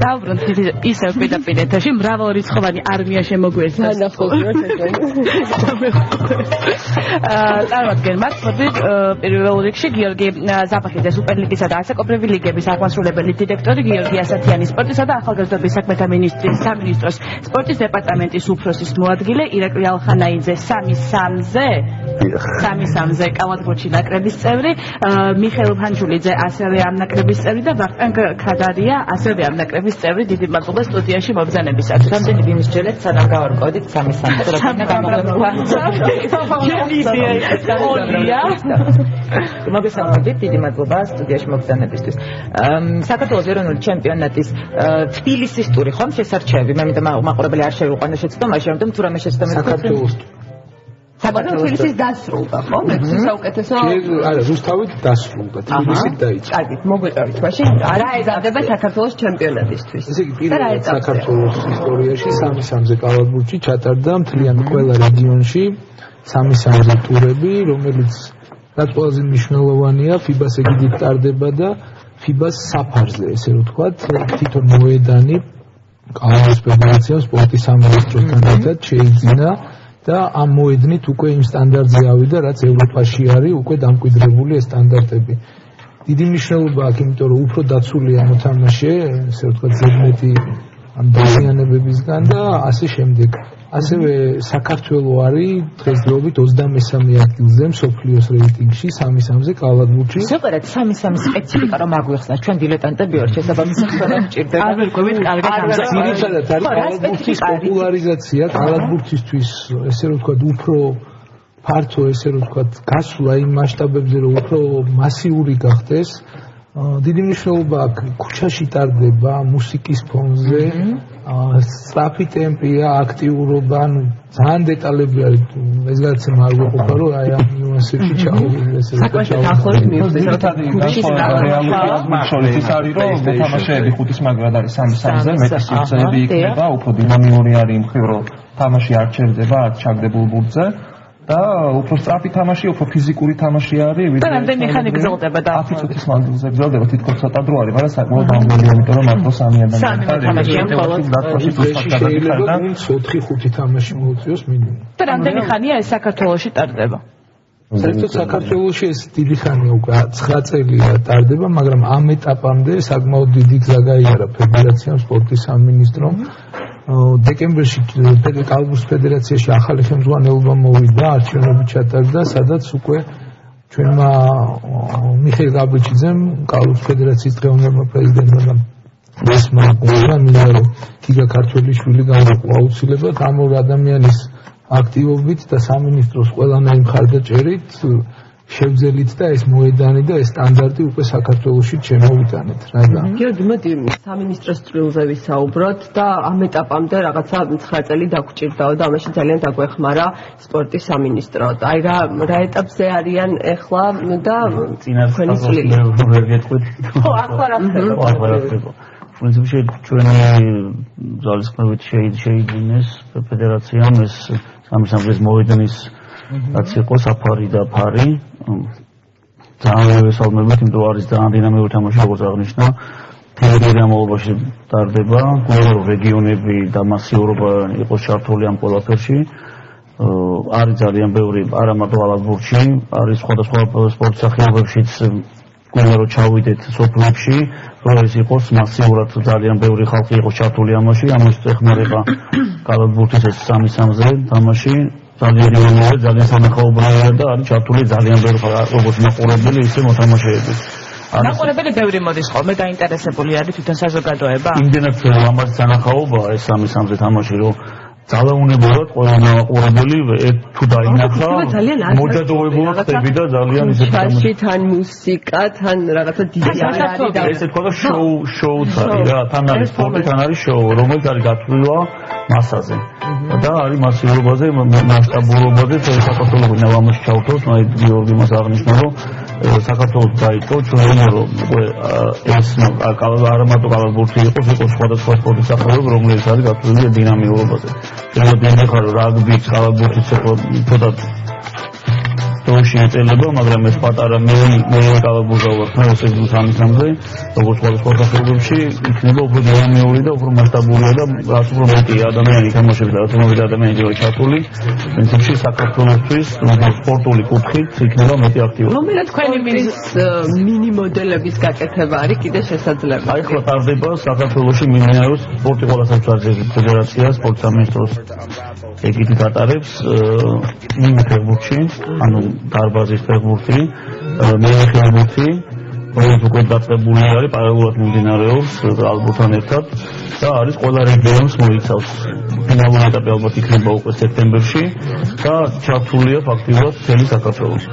დავბრუნდით ისევ პირდაპირ ეთერში მრავალრიცხოვანი არმია შემოგვეერთდა. წარმოგიდგენთ, მოდი პირველ რიგში გიორგი ზაფახიძე სუპერლიგისა და ასაკობრივი ლიგების აღმასრულებელი დირექტორი გიორგი ასათიანი სპორტისა და ახალგაზრდობის საქმეთა მინისტრის სამინისტროს სპორტის დეპარტამენტის უფროსის მოადგილე ირაკლი ალხანაიძე 3-3-ზე კალათბურთში ნაკრების წევრი მიხეილ ფანჯულიძე ასევე ამ ნაკრების წევრი და ვახტანგ ქადარია ასევე ამ ნაკრების წევრი. დიდი მადლობა სტუდიაში მობრძანებისათვის. რამდენი ვიმსჯელეთ სანამ გავარკვევდით 3-3-ზე მოგესალმებით, დიდი მადლობა სტუდიაში მობრძანებისთვის. საქართველოს ეროვნული ჩემპიონატის თბილისის ტური ხომ შესარჩევი, მე მინდა მაყურებელი არ შევიყვანო შეცდომაში, რომ თუ რამე შეცდომები საქართველოს თბილისის დასრულდა, ხო? საუკეთესო. არა, რუსთავით დასრულდა, თბილისით დაიწყო. კარგი, მოგვიყვებით მაშინ. რა ეზადება საქართველოს ჩემპიონატისთვის? ესე იგი, პირველად საქართველოს ისტორიაში 3-3-ზე კალათბურთში ჩატარდა მთლიან ყველა რეგიონში 3-3-ზე ტურები, რომელიც რაც ყველაზე მნიშვნელოვანია, FIBA-ს ეგიდით ტარდება და FIBA-ს საფარზე, ესე რომ ვთქვათ, თვითონ მოედანი კალათბურთის ფედერაციამ სპორტის სამინისტროსთან ერთად შეიძინა და ამ მოედნით უკვე იმ სტანდარტზე ავიდა, რაც ევროპაში არის უკვე დამკვიდრებული ეს სტანდარტები. დიდი მნიშვნელობა აქვს, იმიტომ რომ უფრო დაცულია მოთამაშე, ესე ვთქვათ, ზედმეტი ამ დაზიანებებისგან და ასე შემდეგ. ასევე საქართველო არის დღესდღეობით 23 ადგილზე მსოფლიოს რეიტინგში 3-3-ზე კალათბურთში. სუპერად 3-3 სპეციფიკა რომ აგვიხსნათ, ჩვენ დილეტანტები ვართ, შესაბამისი ხდება მჭირდება. არ ვერკვევით კარგად ამბობს. ძირითადად არის კალათბურთის პოპულარიზაცია, კალათბურთისთვის ესე რომ ვთქვათ, უფრო ფართო ესე რომ ვთქვათ, გასვლა იმ მასშტაბებზე, რომ უფრო მასიური გახდეს. დიდი მნიშვნელობა აქვს ქუჩაში ტარდება მუსიკის ფონზე, სწრაფი ტემპია, აქტიურობა, ანუ ძალიან დეტალები არის. ეს გადაცემა არ ვიყოფა, რომ აი ამ ნიუანსებში ჩავიდე ესე რომ ახლოს მიუძღოთ ქუჩის რეალურობის არის რომ მოთამაშეები ხუთის მაგრად არის 3-3-ზე, მეტი სივრცეები იქნება, უფრო დინამიური არის იმ მხრივ, რომ თამაში არ ჩერდება ჩაგდებულ ბურთზე. და უფრო სწრაფი თამაში, უფრო ფიზიკური თამაში არის, ვიდრე და რამდენი ხანი გრძელდება და 10 წუთის მანძილზე გრძელდება, თითქოს ცოტა დრო არის, მაგრამ საკმაოდ დამღლელი, იმიტომ რომ მარტო 3 ადამიანი შეიძლება 4-5 თამაში მოუწიოს მინიმუმ. და რამდენი ხანია ეს საქართველოში ტარდება? საერთოდ საქართველოში ეს დიდი ხანია უკვე 9 წელია ტარდება, მაგრამ ამ ეტაპამდე საკმაოდ დიდი გზა გაიარა ფედერაციამ, სპორტის სამინისტრომ. დეკემბერში კალათბურთის ფედერაციაში ახალი ხელმძღვანელობა მოვიდა, არჩევნები ჩატარდა, სადაც უკვე ჩვენმა მიხეილ გაბრიჩიძემ, კალათბურთის ფედერაციის დღევანდელმა პრეზიდენტმა ესმა ყურა მინდა რომ გიგა ქართველიშვილი გამოყვა აუცილებლად ამ ორ ადამიანის აქტივობით და სამინისტროს ყველანაირ მხარდაჭერით შევძელით და ეს მოედანი და ეს სტანდარტი უკვე საქართველოში შემოვიტანეთ. გიორგი, მოდი სამინისტროს წვლილზე ვისაუბროთ და ამ ეტაპამდე რაღაცა 9 წელი დაგვჭირდაო და ამაში ძალიან დაგვეხმარა სპორტის სამინისტრო. აი რა ეტაპზე არიან ახლა და ჩვენი წვლილი. ხო, ახლა რა ხდება? პრინციპში ჩვენი ძალისხმევით შეიძინეს ფედერაციამ ეს 3-3-ზე მოედნის რაც იყო საფარი და ფარი ძალიან ვესალმებით, იმიტომ არის ძალიან დინამიური თამაში, როგორც აღნიშნა. თეორიის განმავლობაში ტარდება, გუნდური რეგიონები და მასიურობა იყოს ჩართული ამ ყველაფერში. არის ძალიან ბევრი, არა მარტო კალათბურთში, არის სხვადასხვა სპორტ სახეობებშიც გუნდა რომ ჩავიდეთ სოფლებში, რომ ეს იყოს მასიურად ძალიან ბევრი ხალხი იყოს ჩართული ამაში, ამას ეხმარება კალათბურთის ეს 3-3-ზე თამაში. ძალიან დინამიური, ძალიან სამხაობრივია და არის ჩართული ძალიან ბევრი როგორც მაყურებელი, ისე მოთამაშეები. მაყურებელი ბევრი მოდის ხოლმე, დაინტერესებული არის თვითონ საზოგადოება. იმდენად ამაზე სამხაობაა ეს 3-3-ზე თამაში, რომ ძალაუნებურად ყველა მაყურებელი თუ დაინახა, მოჯადოებულად ხდები და ძალიან ისეთი თამაში თან მუსიკა, თან რაღაცა დიდი არის და ესე თქვა და შოუც არის რა, თან არის სპორტი, თან არის შოუ, რომელიც არის გათვლილი მასაზე. და არის მასიურობაზე, მასშტაბურობაზე, საქართველოს ნავამაში ჩავთვალოთ, აი გიორგი მას აღნიშნა, რომ საქართველოს დაიწყო ჩვენ რომ ეს არა მარტო კალათბურთი იყოს სხვადასხვა სპორტის სახეობები, რომელიც არის გათვლილი დინამიურობაზე. შემოდი ახლა რაგბიც, კალათბურთიც ცოტა დროში ეწელება, მაგრამ ეს პატარა მე გავაბუზავ ვარ მე 23-მდე, როგორც სხვადასხვა სახეობებში იქნება უფრო დინამიური და უფრო მასშტაბურია და რაც უფრო მეტი ადამიანი თამაშები და ათომობით ადამიანი იქნება ჩართული, პრინციპში საქართველოსთვის სპორტული კუთხით იქნება მეტი აქტივობა. რომელი თქვენი მინი მოდელების გაკეთება არის კიდე შესაძლებელი? აი ხო ტარდება საქართველოში მინერალურ სპორტი ყველა საფეხბურთო ფედერაცია სპორტ სამინისტროს ეგრით ატარებს მინი ფეხბურთში, ანუ დარბაზის ფეხბურთი, მეოთხე ფეხბურთი, რომელიც უკვე დაწყებული არის, პარალელურად მიმდინარეობს ალბოთან ერთად და არის ყველა რეგიონს მოიცავს. ფინალური ეტაპი ალბათ იქნება უკვე სექტემბერში და ჩართულია ფაქტიურად მთელი საქართველოს.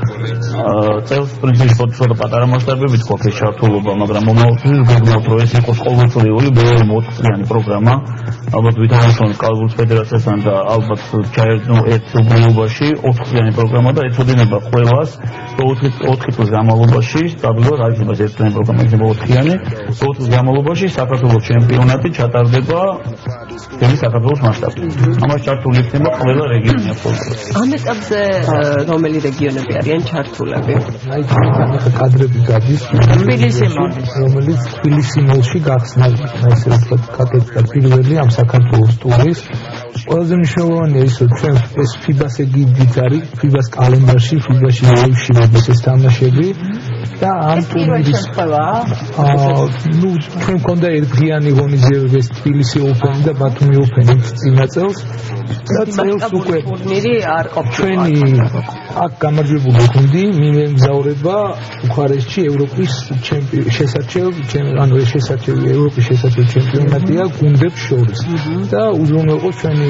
წელს პრინციპში პოტენციალურად პატარა მასშტაბებით გვაქვს ეს ჩართულობა, მაგრამ მომავალში გვგონებთ, რომ ეს იყოს ყოველწლიური მოთხიანი პროგრამა. ალბათ ვითამაშოთ კალათბურთის ფედერაციასთან და ალბათ ჩაერთო ერთ უბრალობაში 4-წლიანი პროგრამა და ეცოდინება ყველას 4 წლის განმავლობაში სტაბილურად არ იქნება ერთიანი პროგრამა, იქნება 4-იანი. 4 წლის განმავლობაში საქართველოს ჩემპიონატი ჩატარდება მთელი საქართველოს მასშტაბით. ამას ჩართული იქნება ყველა რეგიონი აბსოლუტურად. ამ ეტაპზე რომელი რეგიონები არიან ჩართულები? აი თქვენ ახლა კადრები გადის თბილისი მოდის, რომელიც თბილისი მოლში გახსნა ესე ვთქვათ კატეგორია პირველი ამ საქართველოს ტურის. ყველაზე მნიშვნელოვანია ის, რომ ჩვენ ეს FIBA-ს ეგიდით არის, FIBA-ს კალენდარში, FIBA-ში მოიხსნიდეს ეს თამაშები და ამ ტურნირის ნუ ჩვენ მქონდა ერთდღიანი ღონისძიებები თბილისი ოპენი და ბათუმი ოპენი წინა წელს და წელს უკვე ტურნირი არ ყოფილა. ჩვენი აქ გამარჯვებული გუნდი მიმგზავრება ბუქარესტში ევროპის ანუ შესარჩევი ევროპის შესარჩევი ჩემპიონატია გუნდებს შორის და უზრუნველყოს ჩვენი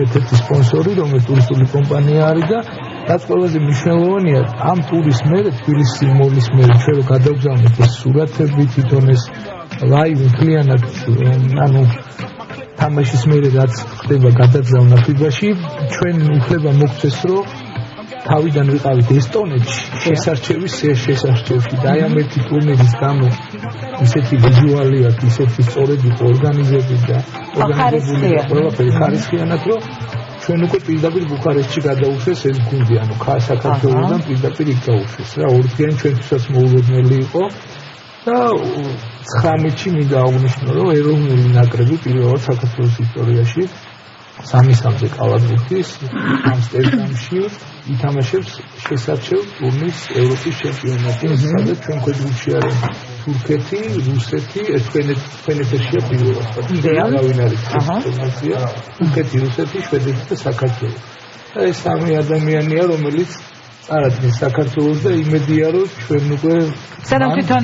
ერთ-ერთი სპონსორი, რომელიც ტურისტული კომპანია არის და რაც ყველაზე მნიშვნელოვანია, ამ ტურის მერე თბილისი მოლის მერე ჩვენ რო გადავგზავნეთ ეს სურათები, თვითონ ეს ლაივი მთლიანად ანუ თამაშის მერე რაც ხდება გადაგზავნა FIBA-ში, ჩვენ უფლება მოგცეს, რომ თავიდან ვიყავით ესტონეთში შესარჩევში და აი ამ ერთი ტურნირის გამო ისეთი ვიზუალი აქვს, ისეთი სწორედ იყო ორგანიზებული და ყველაფერი ხარისხიანად, რომ ჩვენ უკვე პირდაპირ ბუქარესტში გადაუშვეს ეს გუნდი, ანუ საქართველოსთან პირდაპირ იქ გაუშვეს რა, ორდღიანი ჩვენთვისაც მოულოდნელი იყო და 19-ში მინდა აღნიშნო, რომ ეროვნული ნაკრები პირველად საქართველოს ისტორიაში 3-3-ზე კალათბურთის ამსტერდამში ითამაშებს შესარჩევ ტურნირის ევროპის ჩემპიონატი, სადაც ჩვენ გვერდში არის თურქეთი, რუსეთი, თქვენ ეთერშია პირველად. ვინ არის ინფორმაცია? თურქეთი, რუსეთი, შვედეთი და საქართველო. და ეს სამი ადამიანია, რომელიც წარადგენს საქართველოს და იმედია, რომ ჩვენ უკვე სანამ თვითონ